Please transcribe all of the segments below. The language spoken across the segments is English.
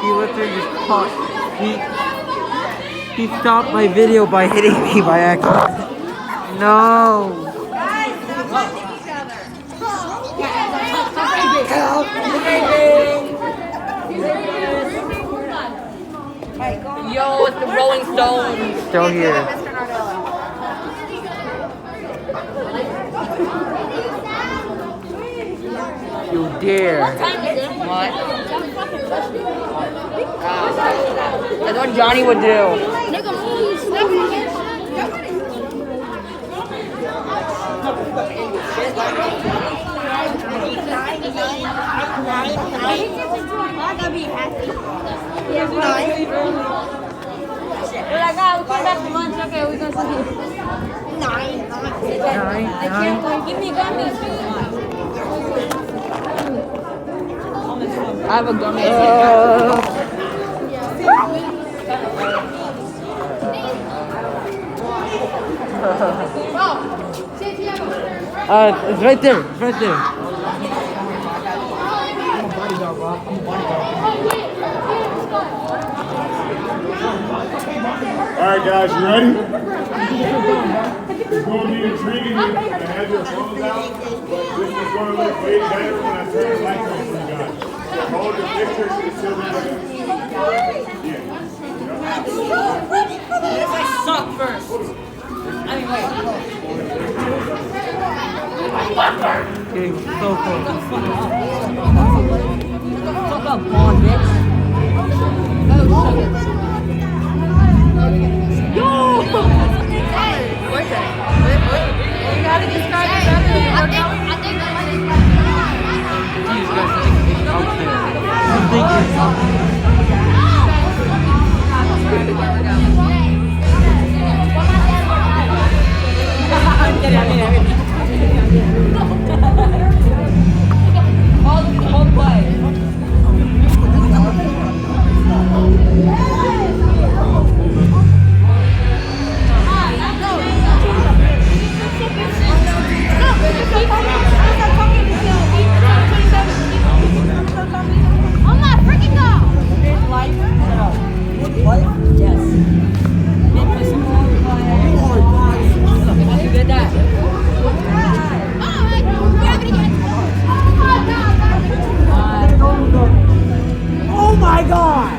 He literally just caught. He stopped my video by hitting me by accident. No. Guys, stop touching each other. Yo, it's the Rolling Stones. Still here. Mr. Nardello. You dare. What? That's what Johnny would do. We came back from lunch. Okay, we're gonna see. Nine. Give me gummies. I have a gummy. It's right there. It's right there. Alright guys, you ready? It's going to be intriguing to have your phones out, but this is going to look way better when I turn the lights on for you guys. Hold the pictures until they're ready. If I suck first. I mean, wait. Getting so close. Fuck up, Bond, bitch. Yo! Wait. You gotta describe it better. These guys think it's out there. I think it's out there. Hold play. Oh my freaking god! Yes. You did that. Oh my god!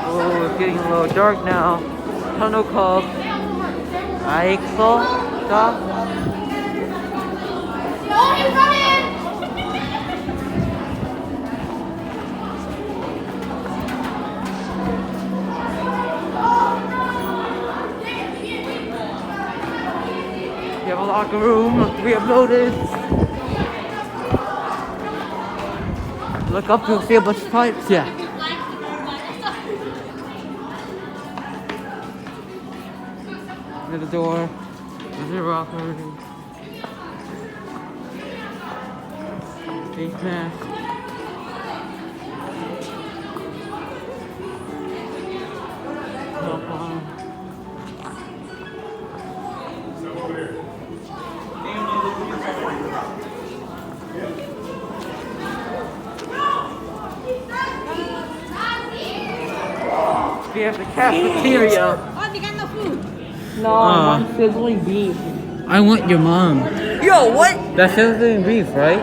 Oh, it's getting a little dark now. Tunnel Club. Stop. We have a locker room. We have noticed. Look up, you'll see a bunch of pipes. Yeah. Near the door. There's a locker room. Face mask. We have the cafeteria. Oh, they got no food. No, I want sizzling beef. I want your mom. Yo, what? That's sizzling beef, right?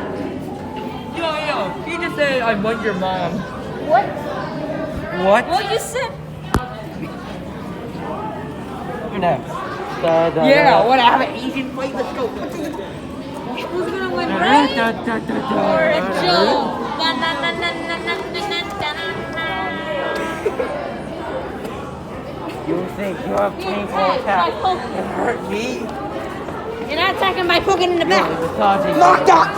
Yo. He just said I want your mom. What? What you said? Next. Yeah, what? I have an Asian fight. Let's go. Who's gonna win, Ray or Joe? You think your painful attack can hurt me? You're not attacking by poking in the back. Knocked out!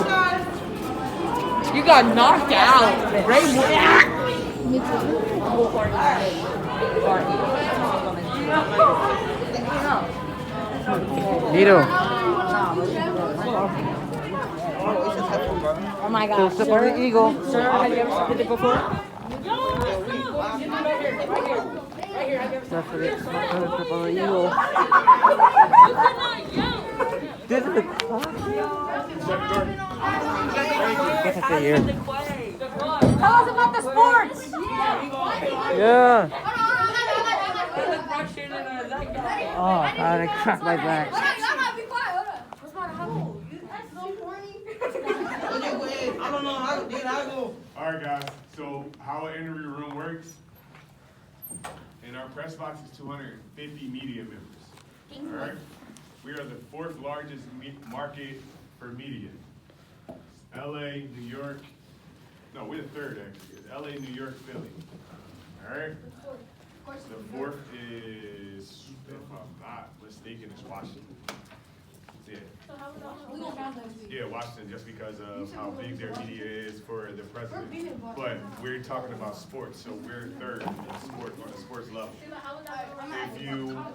You got knocked out. Ray Nito, Oh my go God. step on the eagle. Sir, have you ever did it before? Step on the eagle. This is the Get out here. Tell us about the sports. Yeah. Oh, God, I cracked my back. All right, guys. So how an interview room works? In our press box is 250 media members. All right. We are the fourth largest market for media. LA, New York. No, we're the third actually. It's LA, New York, Philly. All right. The fourth is, if I'm not mistaken, is Washington. Yeah. Yeah, Washington, just because of how big their media is for the president. But we're talking about sports, so we're third in sports on the sports level.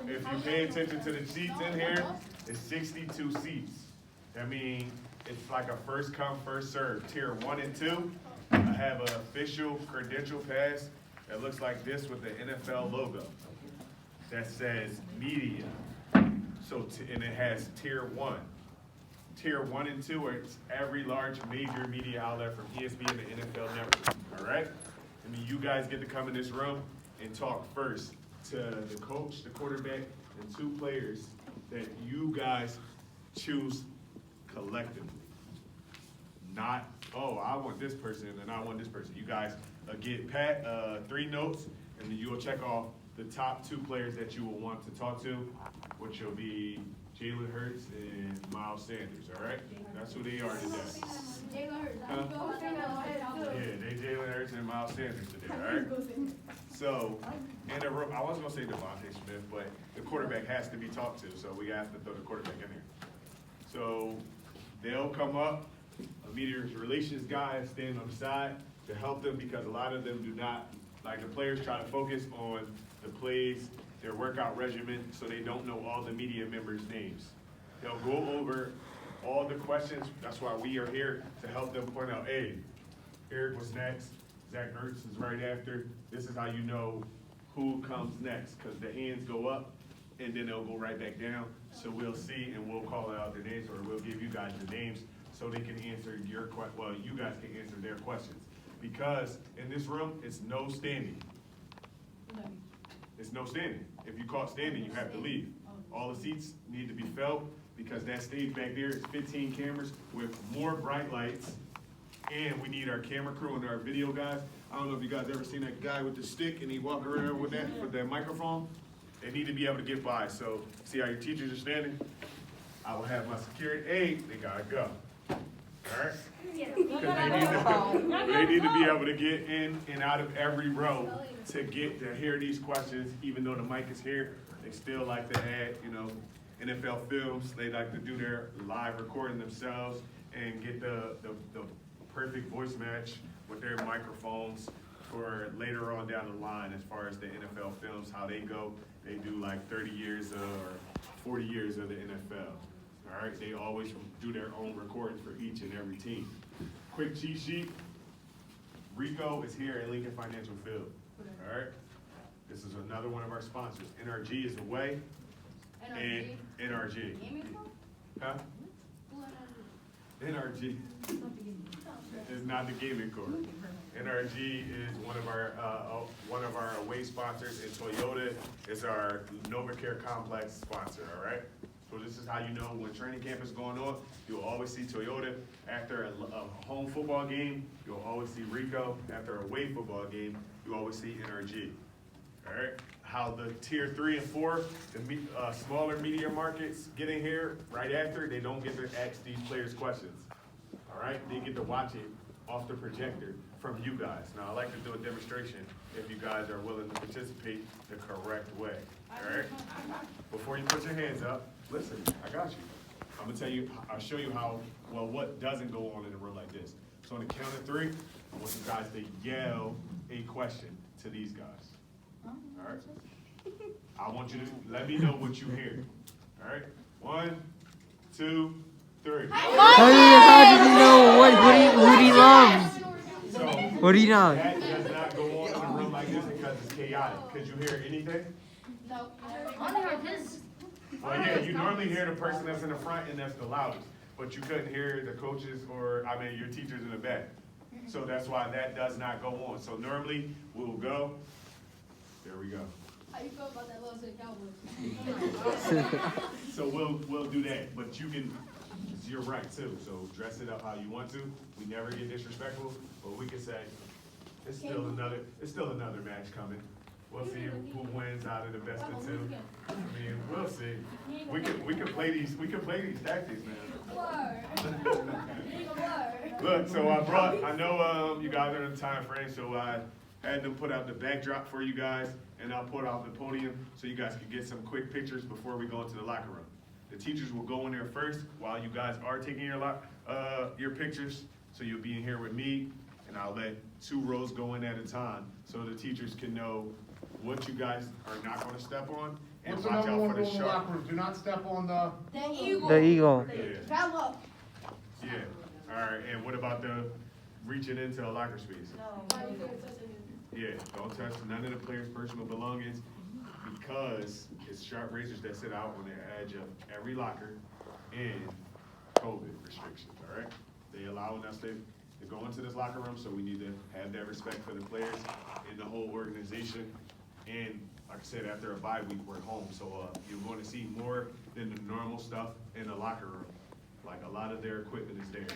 If you pay attention to the seats in here, it's 62 seats. That means it's like a first come, first serve. Tier 1 and 2, I have an official credential pass that looks like this with the NFL logo that says media. So, and it has tier 1. Tier 1 and 2 are every large major media outlet from ESPN to NFL Network. All right? I mean, you guys get to come in this room and talk first to the coach, the quarterback, and 2 players that you guys choose collectively. Not, oh, I want this person and I want this person. You guys get 3 notes, and then you will check off the top 2 players that you will want to talk to, which will be Jalen Hurts and Miles Sanders, all right? That's who they are today. Huh? Yeah, they Jalen Hurts and Miles Sanders today, all right? So, and I wasn't gonna say Devontae Smith, but the quarterback has to be talked to, so we have to throw the quarterback in there. So, they'll come up, a media relations guy stand on the side to help them, because a lot of them do not, like the players try to focus on the plays, their workout regimen, so they don't know all the media members' names. They'll go over all the questions. That's why we are here to help them point out, hey, Eric was next, Zach Ertz is right after. This is how you know who comes next, because the hands go up and then they'll go right back down. So we'll see and we'll call out their names, or we'll give you guys the names so they can answer your you guys can answer their questions. Because in this room, it's no standing. It's no standing. If you caught standing, you have to leave. All the seats need to be filled, because that stage back there is 15 cameras with more bright lights, and we need our camera crew and our video guys. I don't know if you guys ever seen that guy with the stick and he walk around with that microphone. They need to be able to get by. So see how your teachers are standing? I will have my security. Hey, they gotta go. All right? Because they need to be able to get in and out of every row to get to hear these questions. Even though the mic is here, they still like to add, NFL films. They like to do their live recording themselves and get the perfect voice match with their microphones for later on down the line, as far as the NFL films, how they go. They do like 30 years or 40 years of the NFL. All right, they always do their own recordings for each and every team. Quick cheat sheet. Rico is here at Lincoln Financial Field. All right, this is another one of our sponsors. NRG is away. And NRG. Huh? NRG is not the gaming corp. NRG is one of our away sponsors, and Toyota is our NovaCare Complex sponsor. All right. So this is how you know when training camp is going on. You'll always see Toyota after a home football game. You'll always see Rico after a away football game. You always see NRG. All right. how the tier 3 and 4, the smaller media markets get in here right after, they don't get to ask these players questions. All right, they get to watch it off the projector from you guys. Now, I like to do a demonstration if you guys are willing to participate the correct way. All right? Before you put your hands up, listen, I got you. I'm gonna tell you, I'll show you what doesn't go on in a room like this. So on the count of 3, I want you guys to yell a question to these guys. All right? I want you to let me know what you hear. All right? 1, 2, 3. How did he know who he loves? So What do you know? that does not go on in a room like this because it's chaotic. Could you hear anything? No. Only heard his. Well, yeah, you normally hear the person that's in the front and that's the loudest, but you couldn't hear the coaches or, your teachers in the back. So that's why that does not go on. So normally, we'll go, there we go. How you feel about that Los Angeles Cowboys? So we'll do that, but you're right too, so dress it up how you want to. We never get disrespectful, but we can say, it's still another match coming. We'll see who wins out of the best of 2. I mean, we'll see. We can play these tactics, man. Look, so I know you guys are in the time frame, so I had them put out the backdrop for you guys, and I'll put out the podium so you guys can get some quick pictures before we go into the locker room. The teachers will go in there first while you guys are taking your pictures, so you'll be in here with me, and I'll let 2 rows go in at a time so the teachers can know what you guys are not going to step on, and What's the watch number out one for rule the in the shark. locker room? Do not step on the. The Eagle. The eagle. Yeah. Fellow. Yeah, all right, and what about the reaching into a locker space? Yeah, don't touch none of the players' personal belongings because it's sharp razors that sit out on the edge of every locker and COVID restrictions, all right? They allowing us to go into this locker room, so we need to have that respect for the players and the whole organization. And like I said, after a bye week, we're home, so you're going to see more than the normal stuff in the locker room. Like a lot of their equipment is there.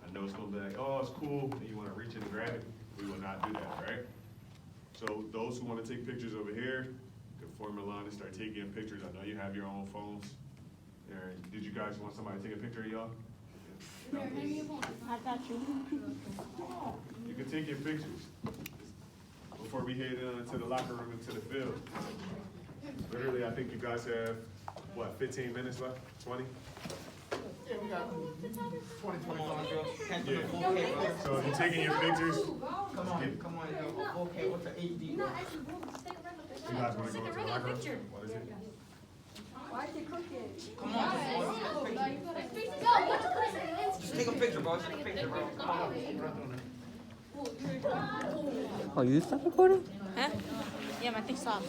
I know it's gonna be like, oh, it's cool, and you wanna reach in and grab it. We will not do that, right? So those who wanna take pictures over here, can form a line and start taking pictures. I know you have your own phones. Did you guys want somebody to take a picture of y'all? I got you. You can take your pictures before we head into the locker room, into the field. Literally, I think you guys have, 15 minutes left? 20? Yeah, we got 20, 25. Yeah. So if you're taking your pictures, Come on, yo. Okay, what's the HD? you guys want to go into the locker room? What is it? Why is it crooked? Come on, Just take a picture, bro. Just take a picture, bro. Come on. Oh, you stop recording? Huh? Yeah, my thing's off.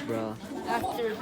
Bro. After